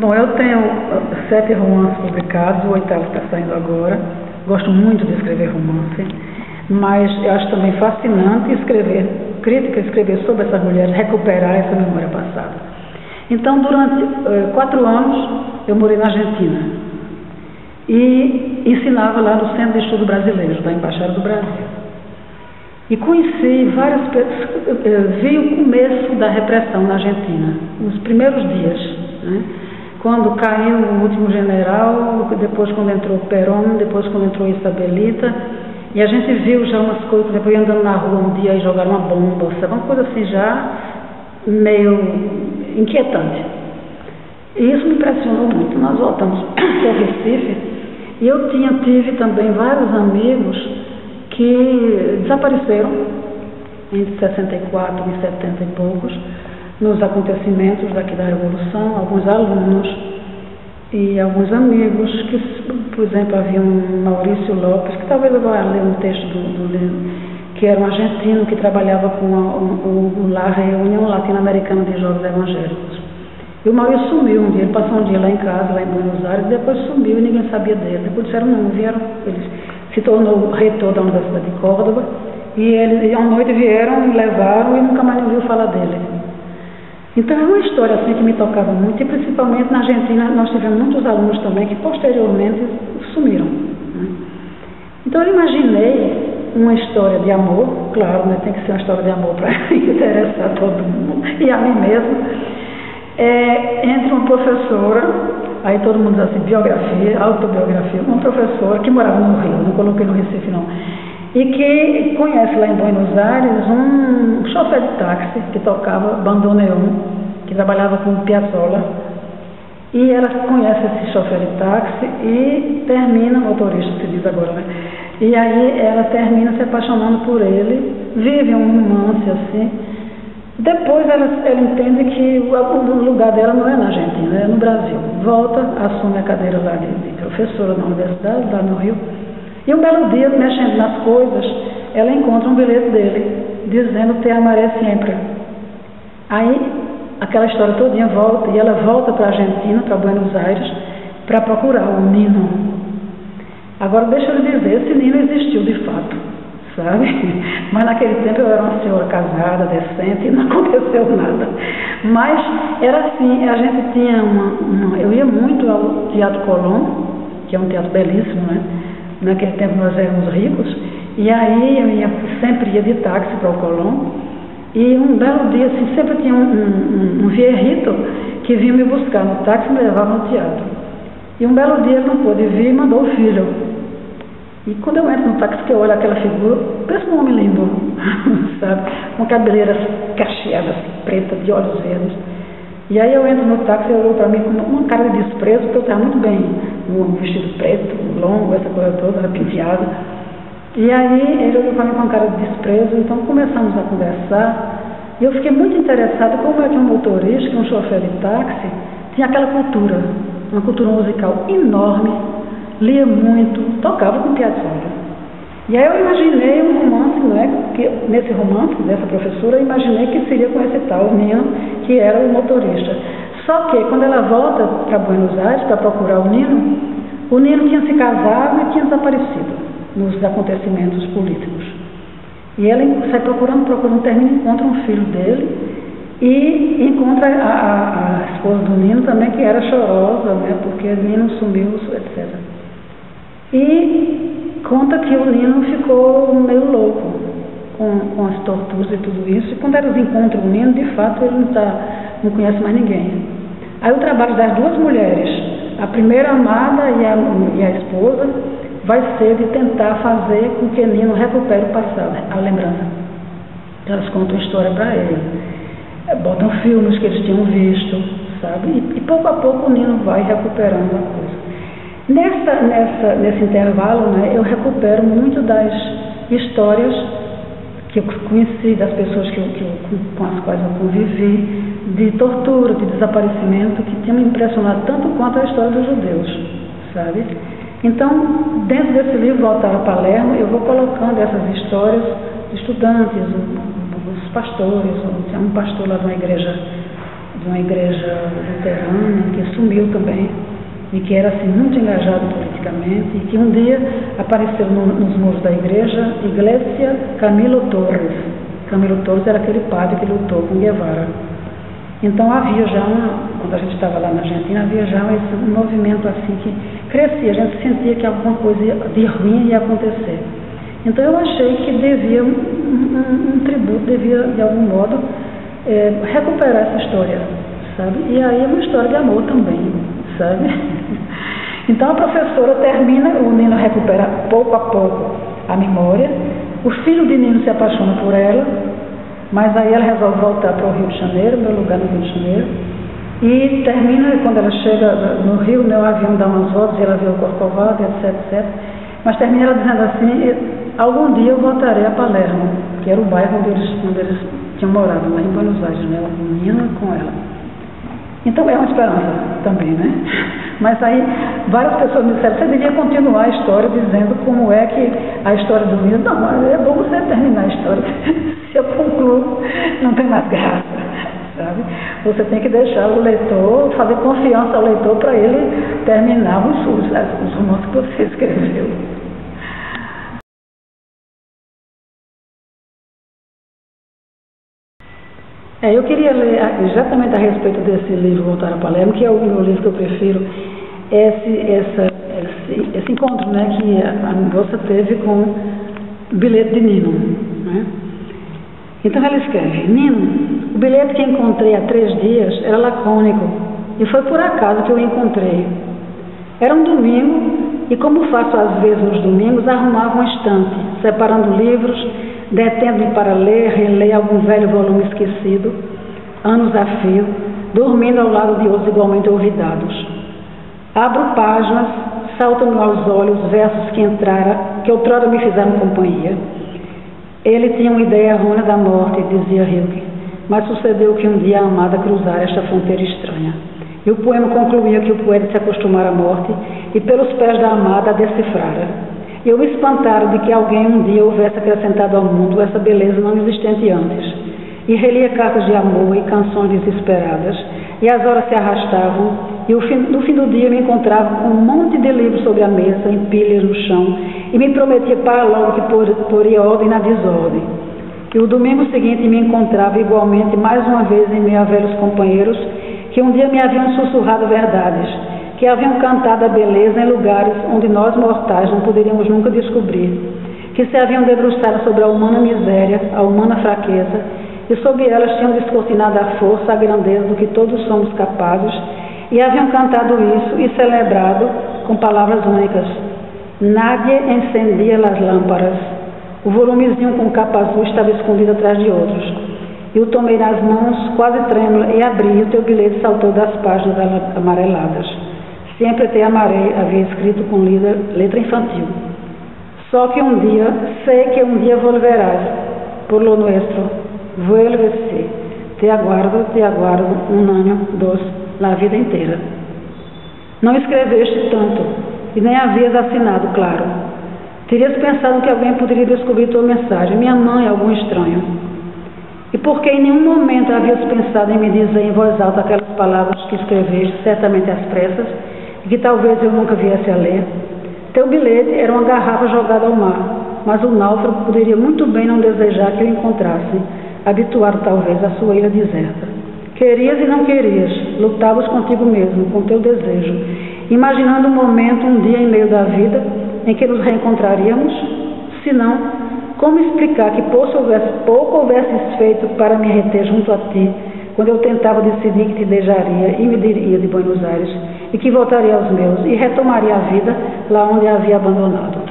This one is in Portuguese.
Bom, eu tenho 7 romances publicados, o 8º está saindo agora. Gosto muito de escrever romance, mas eu acho também fascinante escrever crítica, escrever sobre essas mulheres, recuperar essa memória passada. Então, durante 4 anos, eu morei na Argentina e ensinava lá no Centro de Estudos Brasileiros, da Embaixada do Brasil. E conheci várias pessoas, vi o começo da repressão na Argentina, nos primeiros dias, né? Quando caiu o último general, depois quando entrou Perón, depois quando entrou Isabelita, e a gente viu já umas coisas, depois andando na rua um dia e jogaram uma bomba, sabe? Uma coisa assim já meio inquietante. E isso me impressionou muito. Nós voltamos para Recife e eu tive também vários amigos que desapareceram entre 64 e 70 e poucos, nos acontecimentos daqui da Revolução, alguns alunos e alguns amigos, que, por exemplo, havia um Maurício Lopes, que talvez eu vá ler um texto do livro, que era um argentino que trabalhava com a Reunião Latino-Americana de Jovens Evangélicos. E o Maurício sumiu um dia, ele passou um dia lá em casa, lá em Buenos Aires, depois sumiu e ninguém sabia dele. Depois disseram, não vieram, ele se tornou reitor da Universidade de Córdoba, e eles, à noite, vieram, levaram e nunca mais ouviu falar dele. Então é uma história assim que me tocava muito, e principalmente na Argentina nós tivemos muitos alunos também que posteriormente sumiram, né? Então eu imaginei uma história de amor, claro, né, tem que ser uma história de amor para interessar todo mundo, e a mim mesmo, entre uma professora, aí todo mundo diz assim, biografia, autobiografia, uma professora que morava no Rio, não coloquei no Recife não, e que conhece lá em Buenos Aires um chofer de táxi que tocava bandoneon, que trabalhava com Piazzolla, e ela conhece esse chofer de táxi e termina, motorista se diz agora, né? E aí ela termina se apaixonando por ele, vive um romance assim. Depois ela entende que o lugar dela não é na Argentina, é no Brasil. Volta, assume a cadeira lá de professora na universidade, lá no Rio. E um belo dia, mexendo nas coisas, ela encontra um bilhete dele, dizendo te amaré sempre. Aí, aquela história todinha volta, e ela volta para a Argentina, para Buenos Aires, para procurar o Nino. Agora, deixa eu lhe dizer, esse Nino existiu de fato, sabe? Mas naquele tempo eu era uma senhora casada, decente, e não aconteceu nada. Mas era assim, a gente tinha eu ia muito ao Teatro Colón, que é um teatro belíssimo, né? Naquele tempo nós éramos ricos, e aí eu sempre ia de táxi para o Colón, e um belo dia, assim, sempre tinha um vierrito que vinha me buscar no táxi e me levava no teatro. E um belo dia ele não pôde vir e mandou o filho. E quando eu entro no táxi, que eu olho aquela figura, parece um homem lindo, sabe? Com cabeleiras cacheadas, pretas, de olhos verdes. E aí eu entro no táxi, ele olhou para mim com uma cara de desprezo, porque eu estava muito bem, um vestido preto, longo, essa coisa toda, penteada. E aí ele olhou para mim com uma cara de desprezo, então começamos a conversar, e eu fiquei muito interessada como é que um motorista, um chofer de táxi, tinha aquela cultura, uma cultura musical enorme, lia muito, tocava com Piazzolla. E aí eu imaginei um romance, não é? Que nesse romance, dessa professora, eu imaginei que seria com esse tal Nino, que era o motorista. Só que quando ela volta para Buenos Aires para procurar o Nino tinha se casado e tinha desaparecido nos acontecimentos políticos. E ela sai procurando, termina, encontra um filho dele e encontra a esposa do Nino também, que era chorosa, né? Porque o Nino sumiu, etc. E conta que o Nino ficou meio louco com as torturas e tudo isso. E quando eles encontram o Nino, de fato, ele não conhece mais ninguém. Aí o trabalho das duas mulheres, a primeira amada e a esposa, vai ser de tentar fazer com que Nino recupere o passado, a lembrança. Elas contam a história para ele, botam filmes que eles tinham visto, sabe? E pouco a pouco o Nino vai recuperando a coisa. Nesse intervalo, né, eu recupero muito das histórias que eu conheci, das pessoas com as quais eu convivi, de tortura, de desaparecimento, que tinha me impressionado tanto quanto a história dos judeus, sabe? Então, dentro desse livro, Voltar a Palermo, eu vou colocando essas histórias de estudantes, os pastores, um pastor lá de uma igreja de uma igreja luterana, que sumiu também, e que era assim, muito engajado politicamente, e que um dia apareceu nos muros da igreja, Iglesia Camilo Torres. Camilo Torres era aquele padre que lutou com Guevara. Então havia já quando a gente estava lá na Argentina, havia já um movimento assim que crescia, a gente sentia que alguma coisa de ruim ia acontecer. Então eu achei que devia, um tributo devia, de algum modo, recuperar essa história, sabe? E aí é uma história de amor também, sabe? Então a professora termina, o Nino recupera pouco a pouco a memória, o filho de Nino se apaixona por ela, mas aí ela resolve voltar para o Rio de Janeiro, meu lugar no Rio de Janeiro, e termina, quando ela chega no Rio, o avião dá umas voltas, e ela vê o Corcovado, etc, etc, mas termina ela dizendo assim, algum dia eu voltarei a Palermo, que era o bairro onde eles tinham morado, lá em Buenos Aires, né, o menino com ela. Então é uma esperança também, né? Mas aí várias pessoas me disseram, você devia continuar a história dizendo como é que a história do Nino. Não, mas é bom você terminar a história. Se eu concluo, não tem mais graça, sabe? Você tem que deixar o leitor, fazer confiança ao leitor para ele terminar os romances que você escreveu. Eu queria ler exatamente a respeito desse livro, Voltar a Palermo, que é o livro que eu prefiro, esse encontro, né, que a moça teve com o bilhete de Nino, né? Então ela escreve, Nino, o bilhete que encontrei há 3 dias era lacônico, e foi por acaso que eu o encontrei. Era um domingo, e como faço às vezes nos domingos, arrumava um estante, separando livros, detendo-me para ler, reler algum velho volume esquecido, anos a fio, dormindo ao lado de outros igualmente olvidados. Abro páginas, saltam-me aos olhos versos que outrora me fizeram companhia. Ele tinha uma ideia errônea da morte, dizia Rilke, mas sucedeu que um dia a amada cruzara esta fronteira estranha. E o poema concluía que o poeta se acostumara à morte e pelos pés da amada a decifrara. E eu me espantara de que alguém um dia houvesse acrescentado ao mundo essa beleza não existente antes. E relia cartas de amor e canções desesperadas, e as horas se arrastavam, e no fim do dia me encontrava com um monte de livros sobre a mesa, em pilhas no chão, e me prometia para logo que poria ordem na desordem. E o domingo seguinte me encontrava igualmente mais uma vez em meio a velhos companheiros, que um dia me haviam sussurrado verdades, que haviam cantado a beleza em lugares onde nós mortais não poderíamos nunca descobrir, que se haviam debruçado sobre a humana miséria, a humana fraqueza, e sob elas tinham descortinado a força, a grandeza do que todos somos capazes, e haviam cantado isso e celebrado com palavras únicas. Nadie encendia las lámparas. O volumezinho com capa azul estava escondido atrás de outros. Eu tomei nas mãos, quase trêmula, e abri, e o teu bilhete saltou das páginas amareladas. Sempre te amarei, havia escrito com letra infantil. Só que um dia, sei que um dia volverás, por lo nuestro, vuelve-se, te aguardo, um ano, 2, la vida inteira. Não escreveste tanto, e nem havias assinado, claro. Terias pensado que alguém poderia descobrir tua mensagem, minha mãe, algum estranho. E porque em nenhum momento havias pensado em me dizer em voz alta aquelas palavras que escreveste, certamente às pressas, e que talvez eu nunca viesse a ler. Teu bilhete era uma garrafa jogada ao mar, mas o náufrago poderia muito bem não desejar que eu encontrasse, habituado talvez à sua ilha deserta. Querias e não querias, lutavas contigo mesmo, com teu desejo, imaginando um momento, um dia em meio da vida, em que nos reencontraríamos. Se não, como explicar que pouco houvesses feito para me reter junto a ti, quando eu tentava decidir que te deixaria e me diria de Buenos Aires, e que voltaria aos meus, e retomaria a vida lá onde a havia abandonado?